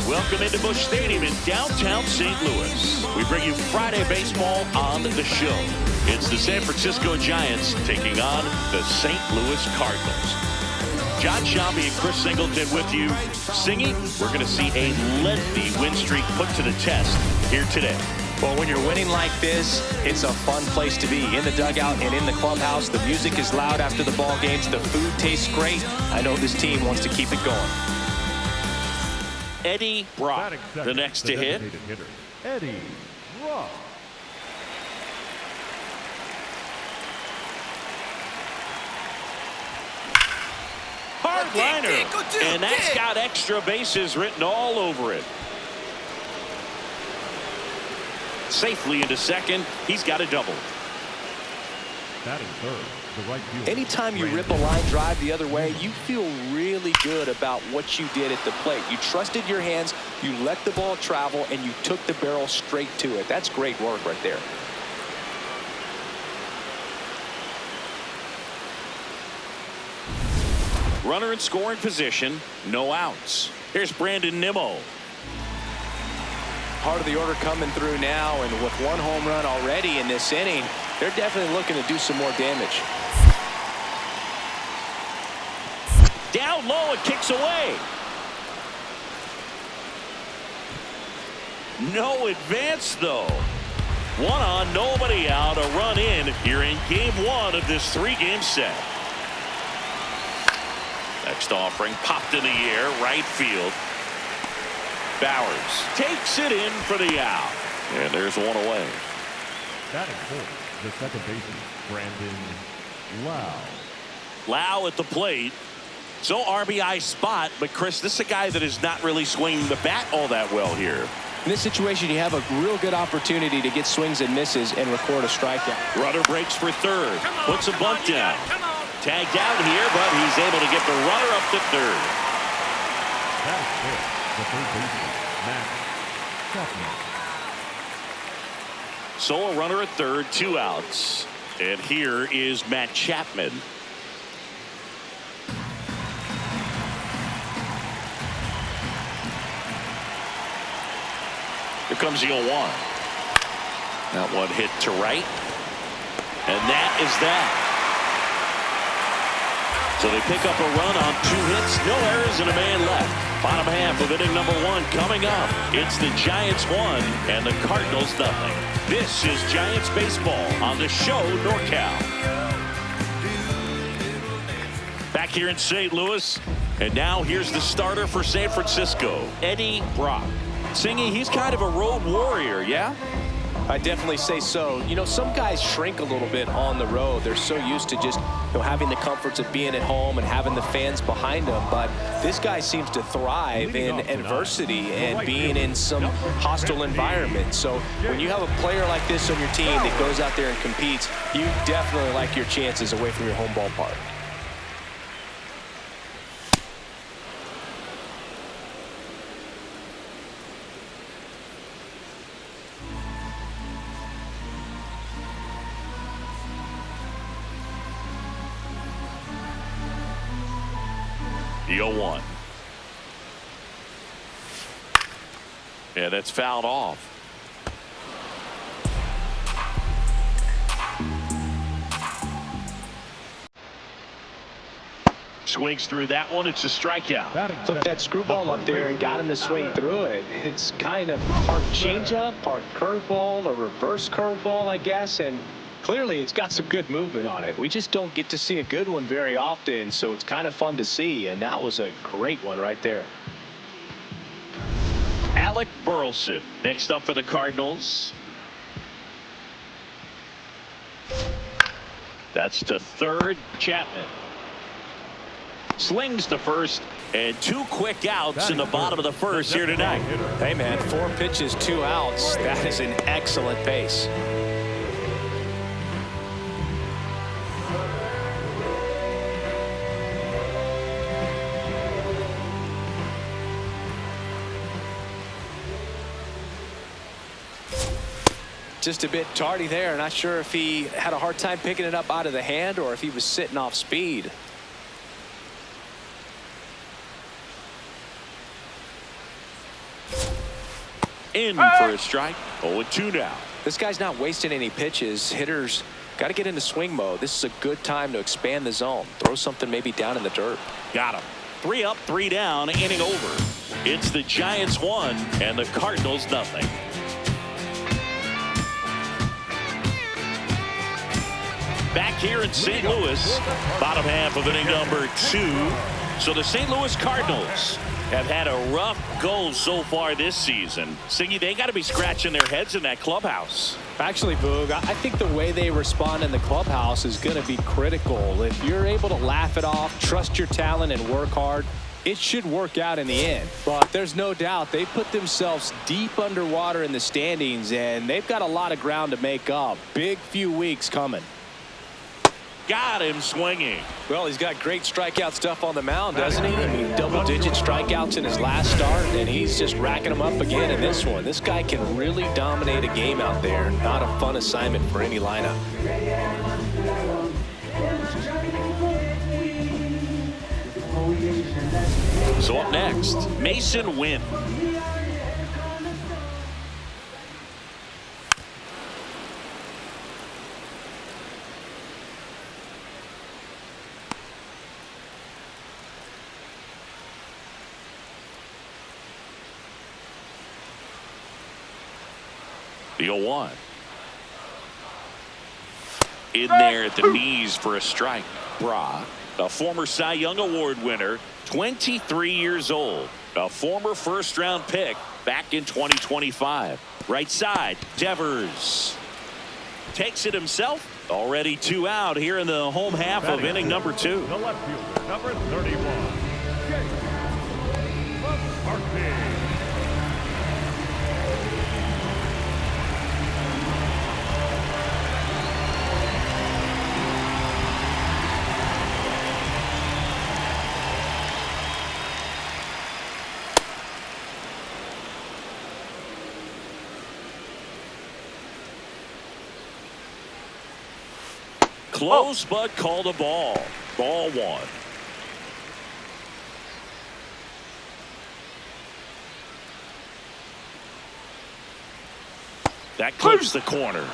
Welcome into Busch Stadium in downtown St. Louis. We bring you Friday baseball on the show. It's the San Francisco Giants taking on the St. Louis Cardinals. John Shelby and Chris Singleton with you. Singy, we're going to see a lengthy win streak put to the test here today. Well, when you're winning like this, it's a fun place to be. In the dugout and in the clubhouse, the music is loud after the ball games. The food tastes great. I know this team wants to keep it going. Eddie Brock, the next to hit. Eddie Brock. Hard liner, and that's got extra bases written all over it. Safely into second. He's got a double. Batting third, the right fielder. Anytime you rip a line drive the other way, you feel really good about what you did at the plate. You trusted your hands, you let the ball travel, and you took the barrel straight to it. That's great work right there. Runner in scoring position, no outs. Here's Brandon Nimmo. Part of the order coming through now, and with one home run already in this inning, they're definitely looking to do some more damage. Down low, it kicks away. No advance, though. One on, nobody out, a run in here in game one of this three-game set. Next offering popped in the air, right field. Bowers takes it in for the out. And there's one away. Batting fourth, the second baseman, Brandon Lau. Lau at the plate. So RBI spot, but Chris, this is a guy that is not really swinging the bat all that well here. In this situation, you have a real good opportunity to get swings and misses and record a strikeout. Runner breaks for third, puts a bunt down. Tagged out here, but he's able to get the runner up to third. Batting fifth, the third baseman, Matt Chapman. So a runner at third, two outs. And here is Matt Chapman. Here comes the 0-1. That one hit to right. And that is that. So they pick up a run on two hits, no errors, and a man left. Bottom half of inning number one coming up. It's the Giants 1 and the Cardinals nothing. This is Giants baseball on the show NorCal. Back here in St. Louis, and now here's the starter for San Francisco, Eddie Brock. Singy, he's kind of a road warrior, yeah? I definitely say so. You know, some guys shrink a little bit on the road. They're so used to just, having the comforts of being at home and having the fans behind them. But this guy seems to thrive in adversity and being in some hostile environment. So when you have a player like this on your team that goes out there and competes, you definitely like your chances away from your home ballpark. The 0-1. Yeah, that's fouled off. Swings through that one. It's a strikeout. Took that screwball up there and got him to swing through it. It's kind of part changeup, part curveball, a reverse curveball, I guess, and clearly it's got some good movement on it. We just don't get to see a good one very often, so it's kind of fun to see, and that was a great one right there. Alec Burleson next up for the Cardinals. That's to third. Chapman slings to first, and two quick outs in the bottom of the first here tonight. Hey man, 4 pitches, 2 outs. That is an excellent pace. Just a bit tardy there. Not sure if he had a hard time picking it up out of the hand or if he was sitting off speed. In for a strike. 0-2 now. This guy's not wasting any pitches. Hitters got to get into swing mode. This is a good time to expand the zone. Throw something maybe down in the dirt. Got him. 3 up, 3 down, inning over. It's the Giants 1 and the Cardinals nothing. Back here in St. Louis, bottom half of inning number 2. So the St. Louis Cardinals have had a rough go so far this season. Siggy, they got to be scratching their heads in that clubhouse. Actually, Boog, I think the way they respond in the clubhouse is going to be critical. If you're able to laugh it off, trust your talent, and work hard, it should work out in the end. But there's no doubt they put themselves deep underwater in the standings, and they've got a lot of ground to make up. Big few weeks coming. Got him swinging. Well, he's got great strikeout stuff on the mound, doesn't he? I mean, double-digit strikeouts in his last start, and he's just racking them up again in this one. This guy can really dominate a game out there. Not a fun assignment for any lineup. So up next, Mason Wynn. The 0-1. In there at the knees for a strike. Bra, a former Cy Young Award winner, 23 years old, a former first-round pick back in 2025. Right side, Devers takes it himself. Already 2 out here in the home half of inning number 2. The left fielder, number 31, Parkman. Close, but called a ball. Ball 1. That clips the corner.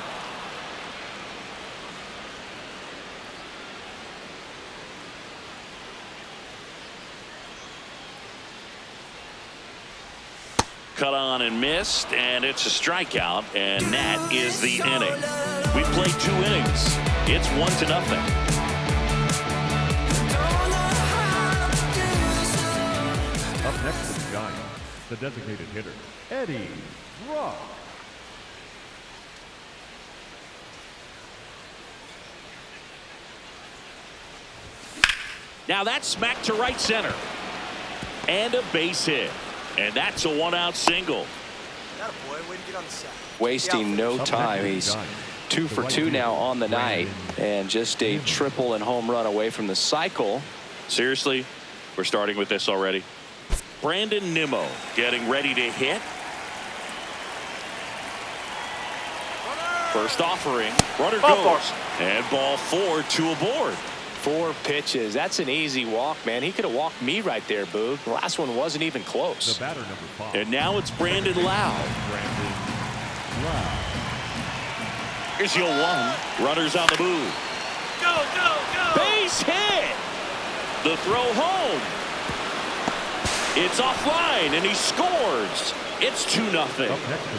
Cut on and missed, and it's a strikeout, and that is the inning. We played 2 innings. It's 1-0. Up next for the Giants, the designated hitter, Eddie Rock. Now that's smacked to right center. And a base hit. And that's a 1-out single. Wasting no time. He's 2 for 2 now on the night, and just a triple and home run away from the cycle. Seriously, we're starting with this already. Brandon Nimmo getting ready to hit. First offering, runner goes, and ball 4, 2 aboard. 4 pitches. That's an easy walk, man. He could have walked me right there, Boog. The last one wasn't even close. The batter, number 5. And now it's Brandon Lau. Here's your 1. Runners on the move. Go, go, go. Base hit. The throw home. It's offline, and he scores. It's 2-0.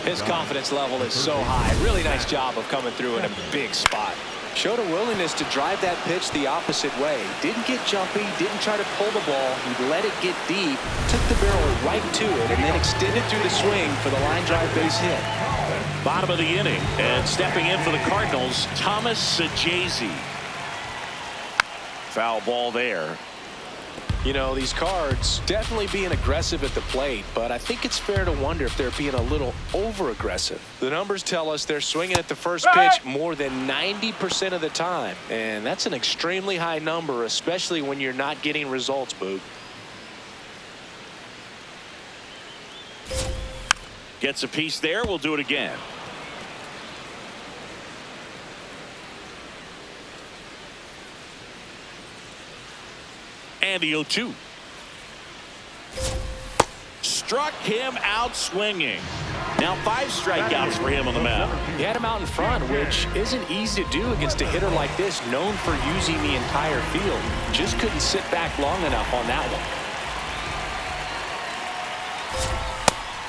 His confidence level is so high. Really nice job of coming through in a big spot. Showed a willingness to drive that pitch the opposite way. Didn't get jumpy, didn't try to pull the ball. He let it get deep, took the barrel right to it, and then extended through the swing for the line drive base hit. Bottom of the inning, and stepping in for the Cardinals, Thomas Sajazi. Foul ball there. You know, these Cards definitely being aggressive at the plate, but I think it's fair to wonder if they're being a little over-aggressive. The numbers tell us they're swinging at the first pitch more than 90% of the time, and that's an extremely high number, especially when you're not getting results, Boog. Gets a piece there. We'll do it again. And the 0-2. struck him out swinging. Now 5 strikeouts for him on the mound. He had him out in front, which isn't easy to do against a hitter like this, known for using the entire field. Just couldn't sit back long enough on that one.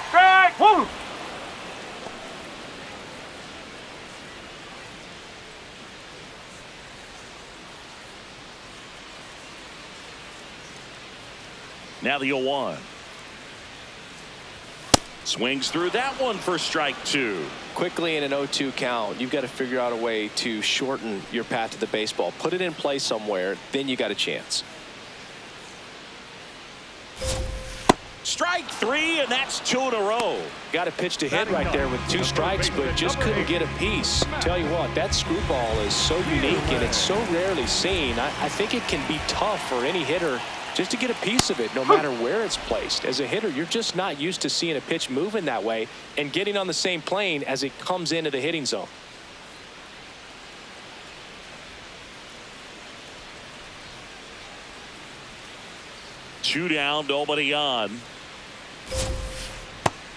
Strike one. Now the 0-1. Swings through that one for strike 2. Quickly in an 0-2 count, you've got to figure out a way to shorten your path to the baseball. Put it in play somewhere, then you got a chance. Strike 3, and that's 2 in a row. Got a pitch to hit right there with 2 strikes, but just couldn't get a piece. Tell you what, that screwball is so unique, and it's so rarely seen. I think it can be tough for any hitter just to get a piece of it, no matter where it's placed. As a hitter, you're just not used to seeing a pitch moving that way and getting on the same plane as it comes into the hitting zone. Two down, nobody on.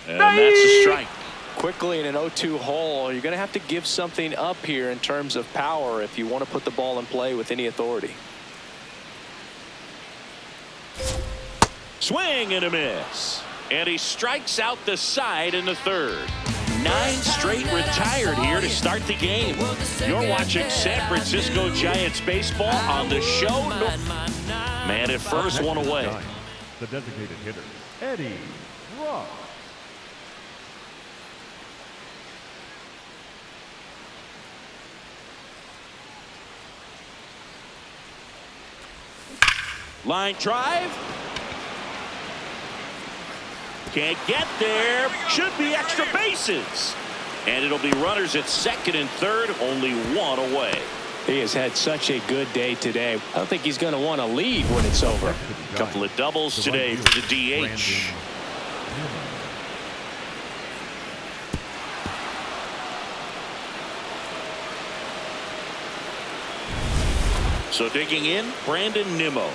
And that's a strike. Quickly in an 0-2 hole, you're going to have to give something up here in terms of power if you want to put the ball in play with any authority. Swing and a miss. And he strikes out the side in the 3rd. 9 straight retired here to start the game. You're watching San Francisco Giants baseball on the show. Man at first, one away. The designated hitter, Eddie Ross. Line drive. Can't get there. Should be extra bases. And it'll be runners at 2nd and 3rd, only 1 away. He has had such a good day today. I don't think he's going to want to lead when it's over. Couple of doubles today for the DH. So digging in, Brandon Nimmo.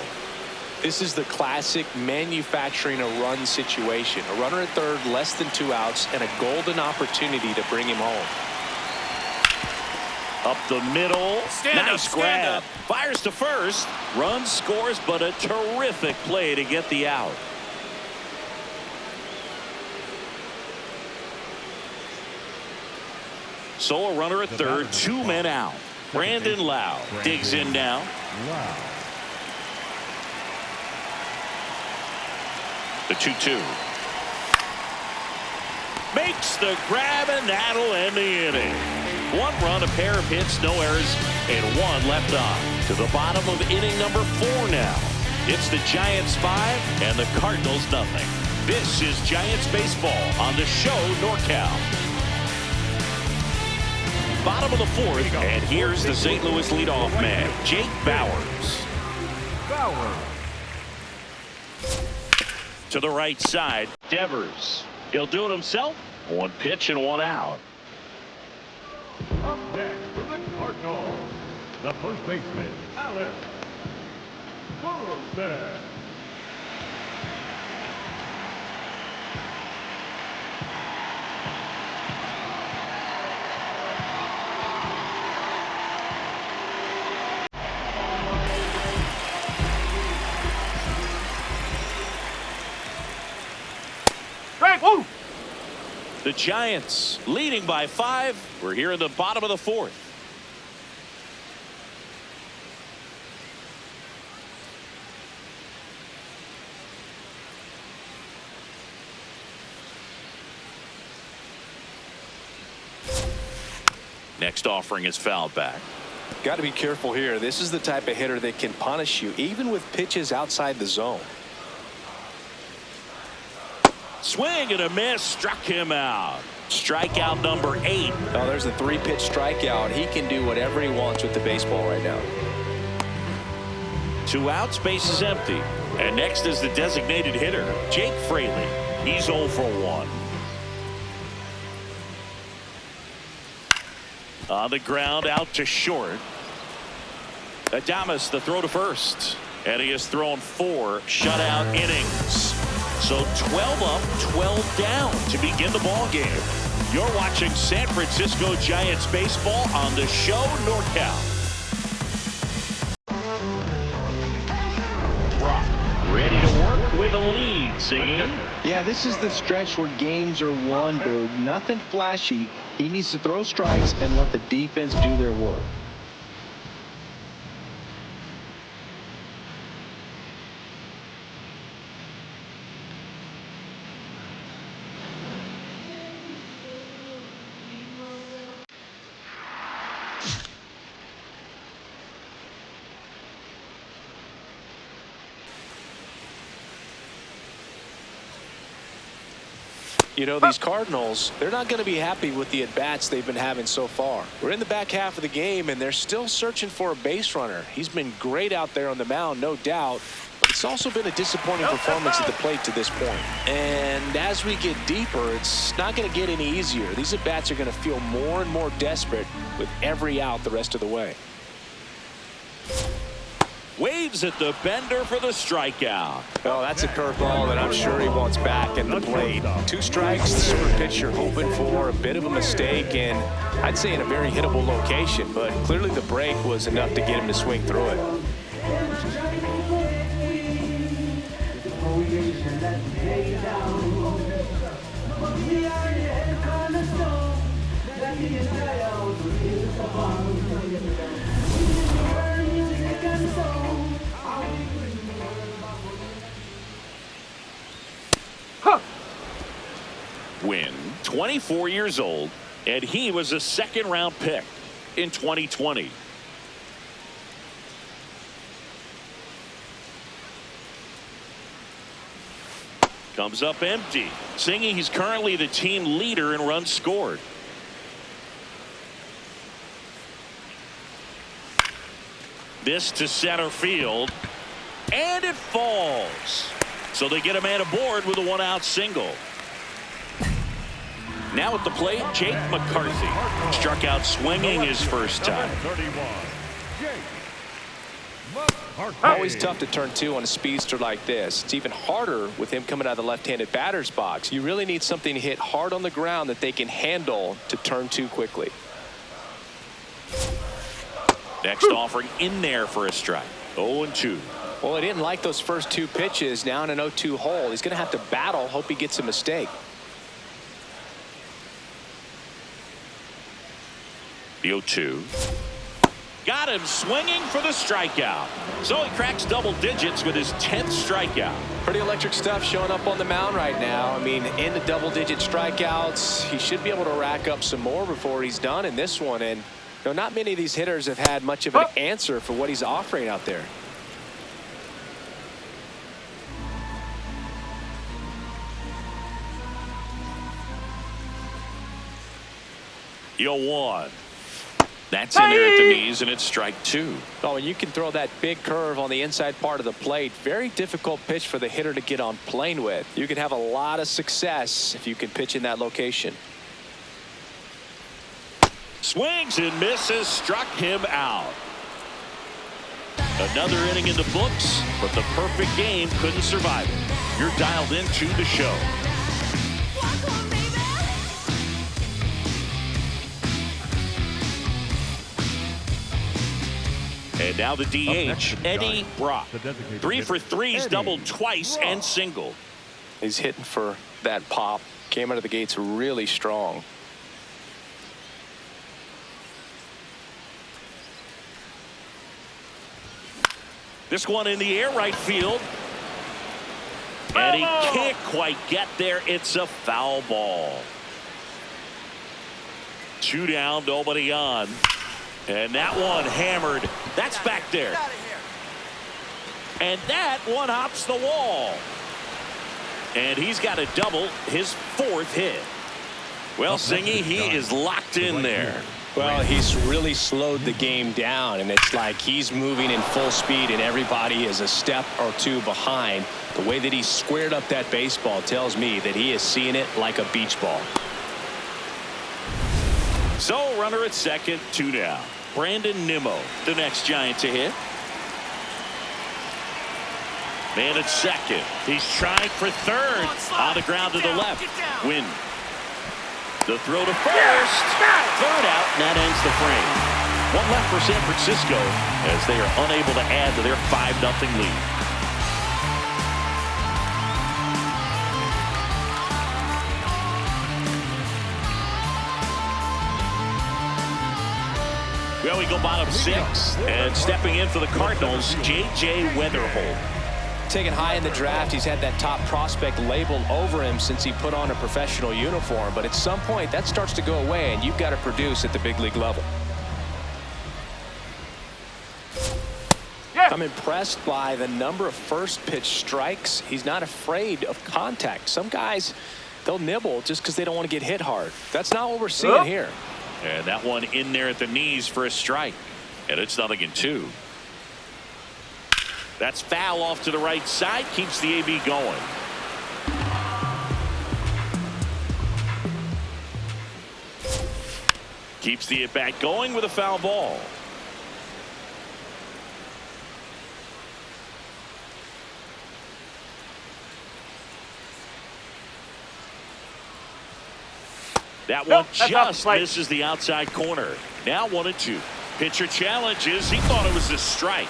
This is the classic manufacturing a run situation. A runner at 3rd, less than 2 outs, and a golden opportunity to bring him home. Up the middle. Nice grab. Up. Fires to 1st. Run scores, but a terrific play to get the out. So a runner at 3rd, 2 men out. Brandon Lau digs in now. The 2-2. Makes the grab, and that'll end the inning. 1 run, a pair of hits, no errors, and 1 left on. To the bottom of inning number 4 now. It's the Giants 5 and the Cardinals nothing. This is Giants baseball on the show NorCal. Bottom of the 4th, and here's the St. Louis leadoff man, Jake Bauers. To the right side, Devers. He'll do it himself. 1 pitch and 1 out. Up next for the Cardinals, the first baseman, Alex Burleson. Strike one. The Giants leading by 5. We're here in the bottom of the 4th. Next offering is fouled back. Got to be careful here. This is the type of hitter that can punish you even with pitches outside the zone. Swing and a miss, struck him out. Strikeout number 8. Oh, there's a 3-pitch strikeout. He can do whatever he wants with the baseball right now. 2 outs, base is empty. And next is the designated hitter, Jake Fraley. He's 0 for 1. On the ground, out to short. Adames, the throw to 1st. And he has thrown 4 shutout innings. So 12 up, 12 down to begin the ball game. You're watching San Francisco Giants baseball on the show NorCal. Ready to work with a lead, singing. Yeah, this is the stretch where games are won, dude. Nothing flashy. He needs to throw strikes and let the defense do their work. You know, these Cardinals, they're not going to be happy with the at-bats they've been having so far. We're in the back half of the game, and they're still searching for a base runner. He's been great out there on the mound, no doubt, but it's also been a disappointing performance at the plate to this point. And as we get deeper, it's not going to get any easier. These at-bats are going to feel more and more desperate with every out the rest of the way. Waves at the bender for the strikeout. Oh, that's a curveball that I'm sure he wants back at the plate. 2 strikes, the sort of pitch you're hoping for, a bit of a mistake, and I'd say in a very hittable location, but clearly the break was enough to get him to swing through it. Win, 24 years old, and he was a second-round pick in 2020. Comes up empty. Singing, he's currently the team leader in runs scored. This to center field, and it falls. So they get a man aboard with a 1-out single. Now at the plate, Jake McCarthy struck out swinging his first time. Always tough to turn 2 on a speedster like this. It's even harder with him coming out of the left-handed batter's box. You really need something to hit hard on the ground that they can handle to turn 2 quickly. Next offering in there for a strike. 0-2. Well, he didn't like those first 2 pitches. Now in an 0-2 hole, he's going to have to battle, hope he gets a mistake. The 0-2. Got him swinging for the strikeout. So he cracks double digits with his 10th strikeout. Pretty electric stuff showing up on the mound right now. I mean, in the double-digit strikeouts, he should be able to rack up some more before he's done in this one. And you know, not many of these hitters have had much of an answer for what he's offering out there. The 0-1. That's in there at the knees, and it's strike 2. Oh, and you can throw that big curve on the inside part of the plate. Very difficult pitch for the hitter to get on plane with. You can have a lot of success if you can pitch in that location. Swings and misses, struck him out. Another inning in the books, but the perfect game couldn't survive it. You're dialed into the show. And now the DH, Eddie Brock. 3 for 3, he's doubled twice and singled. He's hitting for that pop. Came out of the gates really strong. This one in the air, right field. And he can't quite get there. It's a foul ball. 2 down, nobody on. And that one hammered. That's back there. And that one hops the wall. And he's got a double, his 4th hit. Well, Singy, he is locked in there. Well, he's really slowed the game down, and it's like he's moving in full speed, and everybody is a step or 2 behind. The way that he squared up that baseball tells me that he is seeing it like a beach ball. So, runner at second, 2 down. Brandon Nimmo, the next Giant to hit. Man at second. He's trying for third. On the ground to the left. Win. The throw to first. Third out, and that ends the frame. One left for San Francisco as they are unable to add to their 5-0 lead. Well, we go bottom 6, and stepping in for the Cardinals, J.J. Weatherholt. Taken high in the draft, he's had that top prospect labeled over him since he put on a professional uniform. But at some point, that starts to go away, and you've got to produce at the big league level. I'm impressed by the number of first pitch strikes. He's not afraid of contact. Some guys, they'll nibble just because they don't want to get hit hard. That's not what we're seeing here. And that one in there at the knees for a strike. And it's 0-2. That's foul off to the right side. Keeps the AB going. Keeps the at-bat going with a foul ball. That one just misses the outside corner. Now 1-2. Pitcher challenges. He thought it was a strike.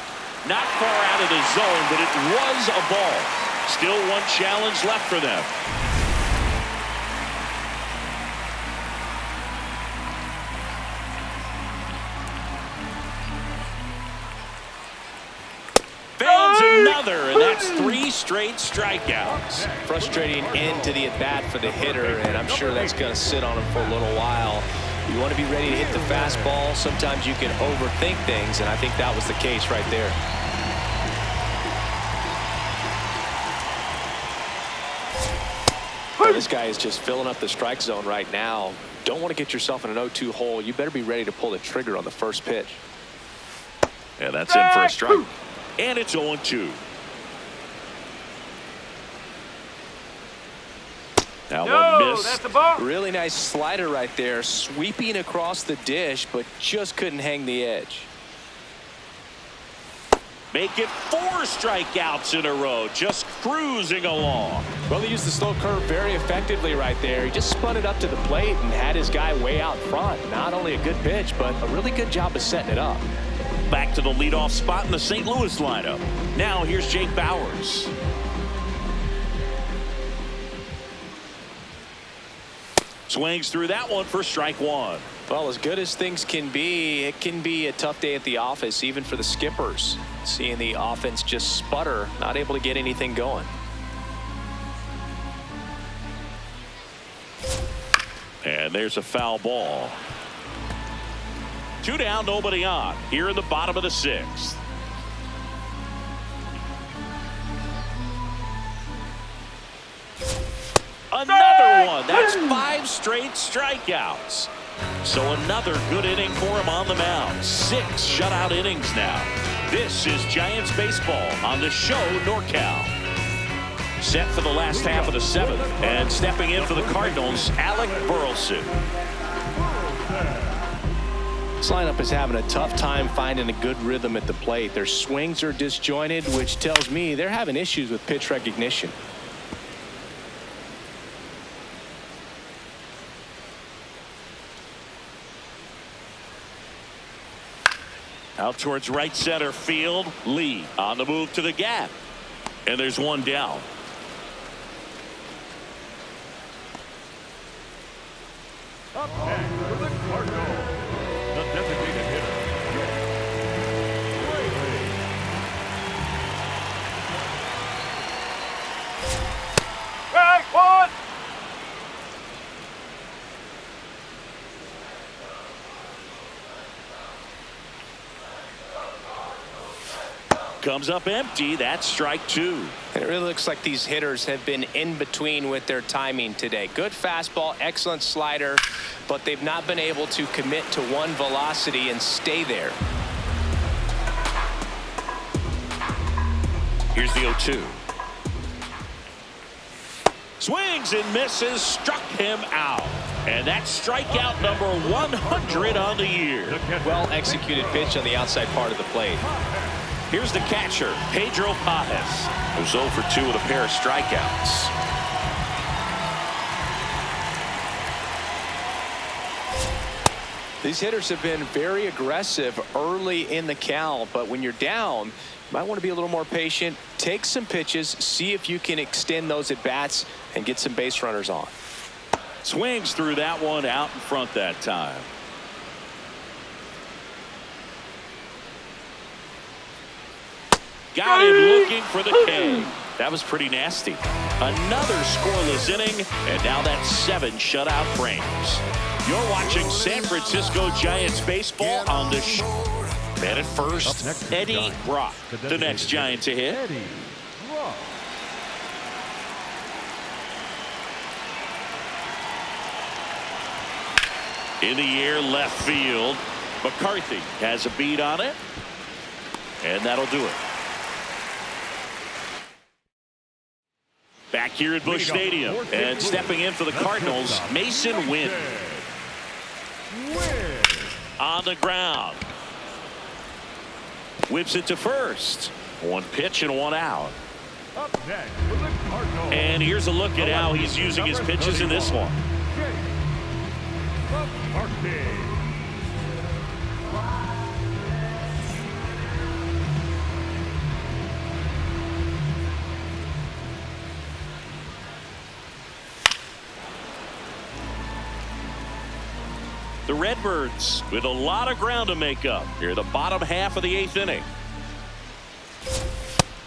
Not far out of the zone, but it was a ball. Still one challenge left for them. Fans another, and that's 3 straight strikeouts. Frustrating end to the at-bat for the hitter, and I'm sure that's going to sit on him for a little while. You want to be ready to hit the fastball. Sometimes you can overthink things, and I think that was the case right there. Well, this guy is just filling up the strike zone right now. Don't want to get yourself in an 0-2 hole. You better be ready to pull the trigger on the first pitch. Yeah, that's in for a strike. And it's 0-2. That one missed. That's a ball. Really nice slider right there, sweeping across the dish, but just couldn't hang the edge. Make it 4 strikeouts in a row, just cruising along. Well, he used the slow curve very effectively right there. He just spun it up to the plate and had his guy way out front. Not only a good pitch, but a really good job of setting it up. Back to the leadoff spot in the St. Louis lineup. Now here's Jake Bauers. Swings through that one for strike 1. Well, as good as things can be, it can be a tough day at the office, even for the skippers. Seeing the offense just sputter, not able to get anything going. And there's a foul ball. 2 down, nobody on. Here in the bottom of the 6th. Another one. That's 5 straight strikeouts. So another good inning for him on the mound. 6 shutout innings now. This is Giants baseball on the show NorCal. Set for the last half of the 7th. And stepping in for the Cardinals, Alec Burleson. This lineup is having a tough time finding a good rhythm at the plate. Their swings are disjointed, which tells me they're having issues with pitch recognition. Out towards right center field. Lee on the move to the gap. And there's one down. Up next for the Cardinals, the designated hitter. Strike 1. Comes up empty. That's strike 2. And it really looks like these hitters have been in between with their timing today. Good fastball, excellent slider, but they've not been able to commit to one velocity and stay there. Here's the 0-2. Swings and misses, struck him out. And that's strikeout number 100 on the year. Well executed pitch on the outside part of the plate. Here's the catcher, Pedro Pajes, who's 0 for 2 with a pair of strikeouts. These hitters have been very aggressive early in the count, but when you're down, you might want to be a little more patient. Take some pitches, see if you can extend those at bats and get some base runners on. Swings through that one out in front that time. Got him looking for the K. That was pretty nasty. Another scoreless inning, and now that's 7 shutout frames. You're watching San Francisco Giants baseball on the show. Man at first, Eddie Brock, the next Giant to hit. Eddie Brock. In the air, left field. McCarthy has a beat on it, and that'll do it. Back here at Busch Stadium, and stepping in for the Cardinals, Mason Wynn. On the ground. Whips it to first. 1 pitch and 1 out. Up next for the Cardinals. And here's a look at how he's using his pitches in this one. The Redbirds with a lot of ground to make up here, the bottom half of the 8th inning.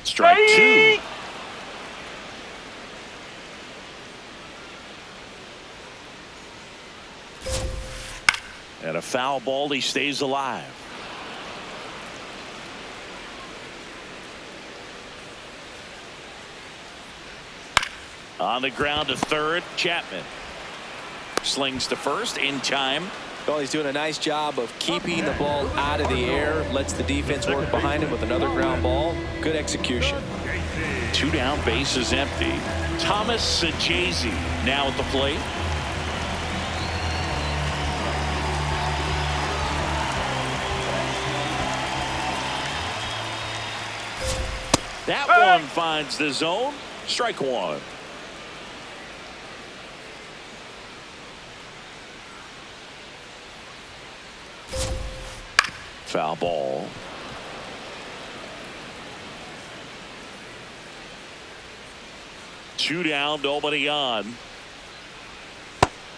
Strike 2. And a foul ball, he stays alive. On the ground to third, Chapman. Slings to first in time. Well, he's doing a nice job of keeping the ball out of the air. Lets the defense work behind him with another ground ball. Good execution. 2 down, bases empty. Thomas Sajazi now at the plate. That one finds the zone. Strike 1. Foul ball. Two down, nobody on.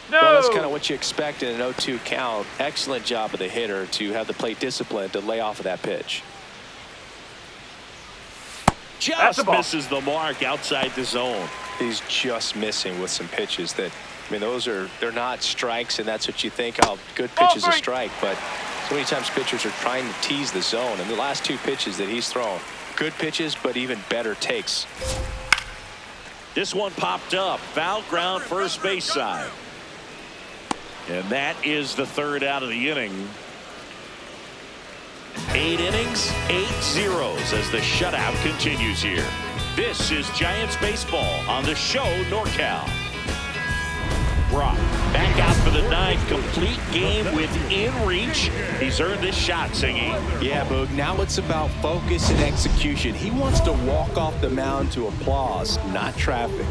No. Well, that's kind of what you expect in an 0-2 count. Excellent job of the hitter to have the plate discipline to lay off of that pitch. Just misses the mark outside the zone. He's just missing with some pitches that, I mean, they're not strikes, and that's what you think. Oh, good pitch is a strike, but so many times pitchers are trying to tease the zone, and the last 2 pitches that he's thrown, good pitches, but even better takes. This one popped up. Foul ground, first base side. And that is the 3rd out of the inning. 8 innings, 8 zeros as the shutout continues here. This is Giants baseball on the show NorCal. Brock back out for the 9th, complete game within reach. He's earned this shot, Singy. Yeah, Boog, now it's about focus and execution. He wants to walk off the mound to applause, not traffic.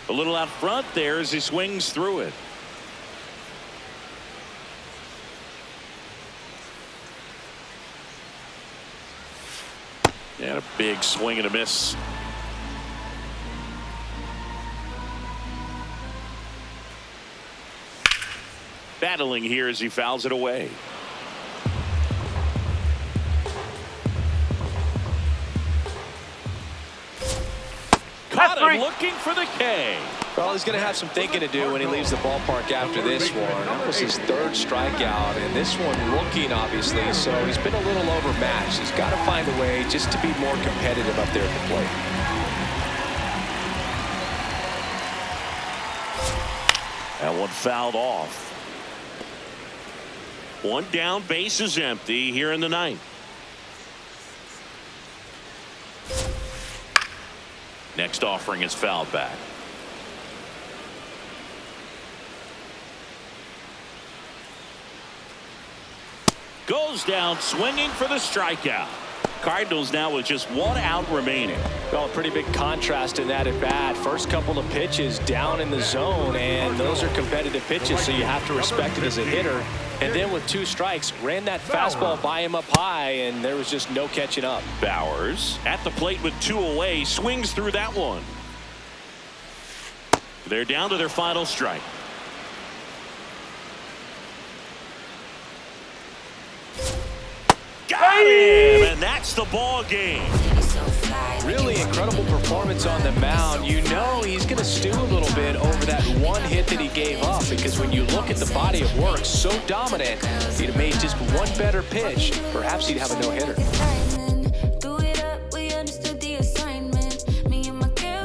A little out front there as he swings through it. And a big swing and a miss. Battling here as he fouls it away. Caught him looking for the K. Well, he's going to have some thinking to do when he leaves the ballpark after this one. That was his 3rd strikeout, and this one looking, obviously, so he's been a little overmatched. He's got to find a way just to be more competitive up there at the plate. That one fouled off. One down, base is empty here in the ninth. Next offering is fouled back. Goes down swinging for the strikeout. Cardinals now with just one out remaining. Well, a pretty big contrast in that at bat. First couple of pitches down in the zone, and those are competitive pitches, so you have to respect it as a hitter. And then with 2 strikes, ran that fastball by him up high, and there was just no catching up. Bowers at the plate with 2 away, swings through that one. They're down to their final strike. Got him, and that's the ball game. Really incredible performance on the mound. You know he's going to stew a little bit over that one hit that he gave up, because when you look at the body of work, so dominant, if he'd have made just one better pitch, perhaps he'd have a no-hitter.